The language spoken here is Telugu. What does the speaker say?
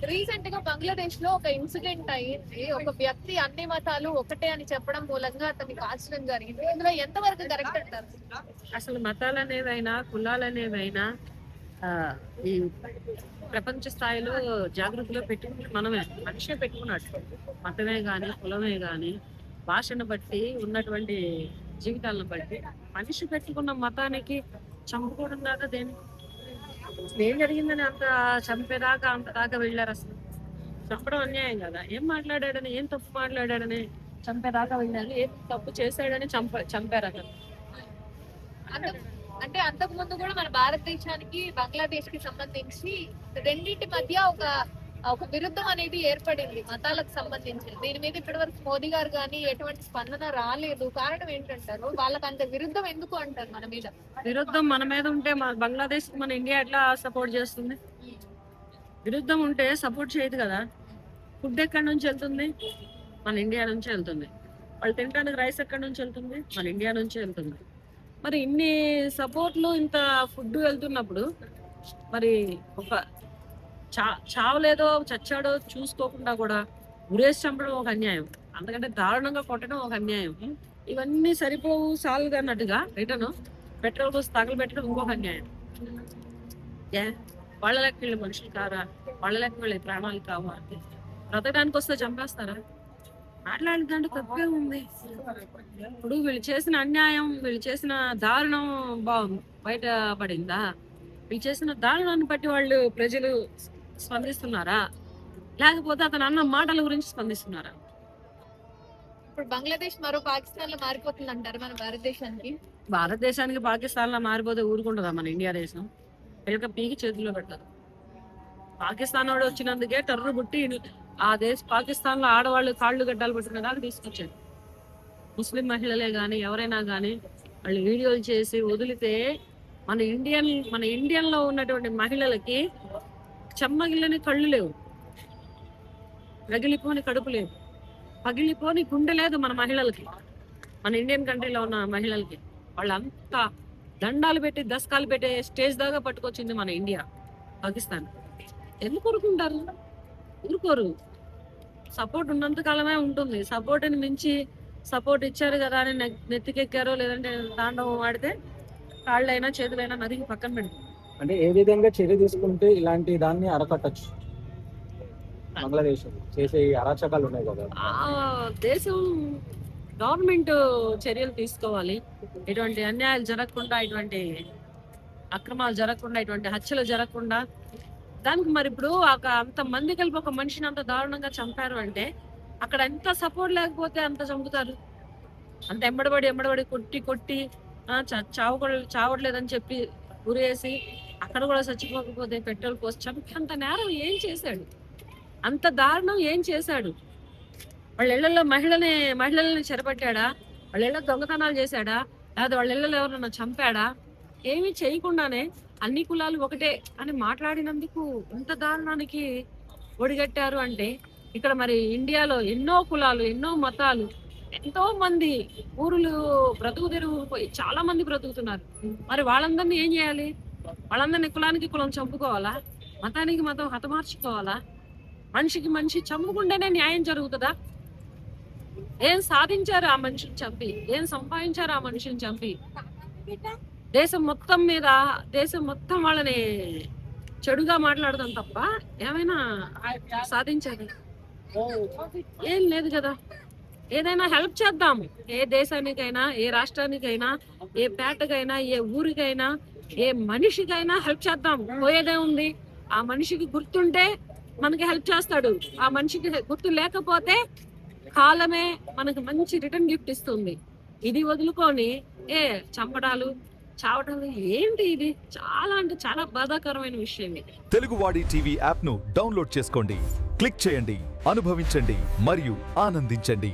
రీసెంట్ గా బంగ్లాదేశ్ లో ఒక ఇన్సిడెంట్ అయ్యింది. ఒక వ్యక్తి అన్ని మతాలు ఒకటే అని చెప్పడం మూలంగా అతన్ని కాల్చడం జరిగింది. ఇందులో ఎంతవరకు కరెక్ట్ అంటారు? అసలు మతాలనేవైనా, కులాలనేవైనా ఆహ్, ఈ ప్రపంచ స్థాయిలో జాగృతిలో పెట్టుకుంటే మనమే. మనిషే పెట్టుకున్నాడు. మతమే గాని, కులమే గాని, భాషను బట్టి, ఉన్నటువంటి జీవితాలను బట్టి మనిషి పెట్టుకున్న మతానికి చంపుకోవడం దాకా దేనికి? అసలేం జరిగిందని అంత దాకా వెళ్లారసలు? చంపడం అన్యాయం గదా! ఏం మాట్లాడాడని, ఏం తప్పు మాట్లాడాడని చంపేదాకా వెళ్లారు. ఏం తప్పు చేశాడని చంపారతన్ని. అంత అంటే అంతకు ముందు కూడా మన భారతదేశానికి బంగ్లాదేశ్ కి సంబంధించి రెండింటి మధ్య ఒక ఒక విరుద్ధం అనేది ఏర్పడింది మతాలకు సంబంధించి. దీని మీద ఇప్పటివరకు మోదీ గారు కానీ ఎటువంటి స్పందన రాలేదు. కారణం ఏంటంటారు? వాళ్ళకి అంత విరుద్ధం ఎందుకు అంటారు మన మీద? విరుద్ధం మన మీద ఉంటే బంగ్లాదేశ్ మన ఇండియా ఎట్లా సపోర్ట్ చేస్తుంది? విరుద్ధం ఉంటే సపోర్ట్ చేయదు కదా. ఫుడ్ ఎక్కడి నుంచి వెళ్తుంది? మన ఇండియా నుంచి వెళ్తుంది. వాళ్ళు తినడానికి రైస్ ఎక్కడి నుంచి వెళ్తుంది? మన ఇండియా నుంచి వెళ్తుంది. మరి ఇన్ని సపోర్ట్లు, ఇంత ఫుడ్ వెళ్తున్నప్పుడు మరి ఒక చావలేదో చచ్చాడో చూసుకోకుండా కూడా ఉరేసి చంపడం ఒక అన్యాయం, అంతకంటే దారుణంగా కొట్టడం ఒక అన్యాయం. ఇవన్నీ సరిపోవు సాల్వ్ అన్నట్టుగా రిటర్న్ పెట్రోల్ కోసం తగలబెట్టడం ఇంకొక అన్యాయం. ఏ వాళ్ళ లెక్క వీళ్ళు మనుషులు కారా? వాళ్ళ లెక్క వీళ్ళ ప్రాణాలు కావా? బ్రతకడానికి వస్తే చంపేస్తారా? మాట్లాడిన దాంట్లో తప్పే ఉంది. ఇప్పుడు వీళ్ళు చేసిన అన్యాయం, వీళ్ళు చేసిన దారుణం బయట పడిందా? వీళ్ళు చేసిన దారుణాన్ని బట్టి వాళ్ళు ప్రజలు స్పందిస్తున్నారా? లేకపోతే అతను అన్న మాటల గురించి స్పందిస్తున్నారా? ఇప్పుడు బంగ్లాదేశ్ మరో పాకిస్తాన్ లో మారిపోతుంది అంటారు మన భారతదేశానికి పాకిస్తాన్ లో మారిపోతే ఊరుకుంటుందా మన ఇండియా దేశం? పిల్లక పీకి చేతిలో పెట్టదు. పాకిస్తాన్ వాడు వచ్చినందుకే టర్రు పుట్టి ఆ పాకిస్తాన్ లో ఆడవాళ్ళు కాళ్ళు గడ్డాలు పెట్టిన దాకా తీసుకొచ్చాడు. ముస్లిం మహిళలే గాని ఎవరైనా గాని వాళ్ళు వీడియోలు చేసి వదిలితే మన ఇండియన్ లో ఉన్నటువంటి మహిళలకి చెమ్మగిల్లని కళ్ళు లేవు, రగిలిపోని కడుపు లేదు, పగిలిపోని గుండె లేదు మన మహిళలకి. మన ఇండియన్ కంట్రీలో ఉన్న మహిళలకి వాళ్ళంతా దండాలు పెట్టి దశకాలు పెట్టే స్టేజ్ దాకా పట్టుకొచ్చింది మన ఇండియా పాకిస్తాన్. ఎందుకు ఊరుకుంటారు? ఊరుకోరు. సపోర్ట్ ఉన్నంత కాలమే ఉంటుంది. సపోర్ట్ని మించి సపోర్ట్ ఇచ్చారు కదా అని నెత్తికెక్కారో లేదంటే తాండవం ఆడితే కాళ్ళైనా చేతులైనా నదికి పక్కన పెడుతుంది. అంటే ఏ విధంగా చర్య తీసుకుంటే ఇలాంటి దాన్ని అరకట్టచ్చు? బంగ్లాదేశ్ చేసే అరాచకాలు ఉన్నాయి కదా, దేశం గవర్నమెంట్ చర్యలు తీసుకోవాలి. ఇటువంటి అన్యాయాలు జరగకుండా, ఇటువంటి అక్రమాలు జరగకుండా, ఇటువంటి హత్యలు జరగకుండా. దానికి మరి ఇప్పుడు అంత మంది కలిపి ఒక మనిషిని అంత దారుణంగా చంపారు అంటే అక్కడ ఎంత సపోర్ట్ లేకపోతే అంత చంపుతారు? అంత ఎంబడబడి కొట్టి చావట్లేదని చెప్పి ఉరేసి అక్కడ కూడా చచ్చిపోకపోతే పెట్రోల్ పోసి చంపి అంత నేరం ఏం చేశాడు? అంత దారుణం ఏం చేశాడు? వాళ్ళ ఇళ్లలో మహిళల్ని చెరపట్టాడా? వాళ్ళ ఇళ్ళలో దొంగతనాలు చేశాడా? లేదా వాళ్ళ ఇళ్లలో ఎవరన్నా చంపాడా? ఏమీ చేయకుండానే అన్ని కులాలు ఒకటే అని మాట్లాడినందుకు ఇంత దారుణానికి ఒడిగట్టారు అంటే ఇక్కడ మరి ఇండియాలో ఎన్నో కులాలు, ఎన్నో మతాలు, ఎంతో మంది ఊరులు బ్రతుకు తెరువు పోయి చాలా మంది బ్రతుకుతున్నారు. మరి వాళ్ళందరినీ ఏం చేయాలి? వాళ్ళందరినీ కులానికి కులం చంపుకోవాలా? మతానికి మతం హతమార్చుకోవాలా? మనిషికి మనిషి చంపుకుంటేనే న్యాయం జరుగుతుందా? ఏం సాధించారు ఆ మనిషిని చంపి? ఏం సంపాదించారు ఆ మనిషిని చంపి? దేశం మొత్తం వాళ్ళని చెడుగా మాట్లాడదాం తప్ప ఏమైనా సాధించారు? ఏం లేదు కదా. ఏదైనా హెల్ప్ చేద్దాం. ఏ దేశానికైనా, ఏ రాష్ట్రానికైనా, ఏ పేటకైనా, ఏ ఊరికైనా, ఏ మనిషికైనా హెల్ప్ చేద్దాం. పోయేదే ఉంది. ఆ మనిషికి గుర్తుంటే మనకి హెల్ప్ చేస్తాడు. ఆ మనిషికి గుర్తు లేకపోతే కాలమే మనకి మంచి రిటర్న్ గిఫ్ట్ ఇస్తుంది. ఇది వదులుకొని చంపడాలు, చావటాలు ఏంటి? ఇది చాలా అంటే చాలా బాధాకరమైన విషయం. ఇది తెలుగువాడి టీవీ యాప్ ను డౌన్లోడ్ చేసుకోండి, క్లిక్ చేయండి, అనుభవించండి మరియు ఆనందించండి.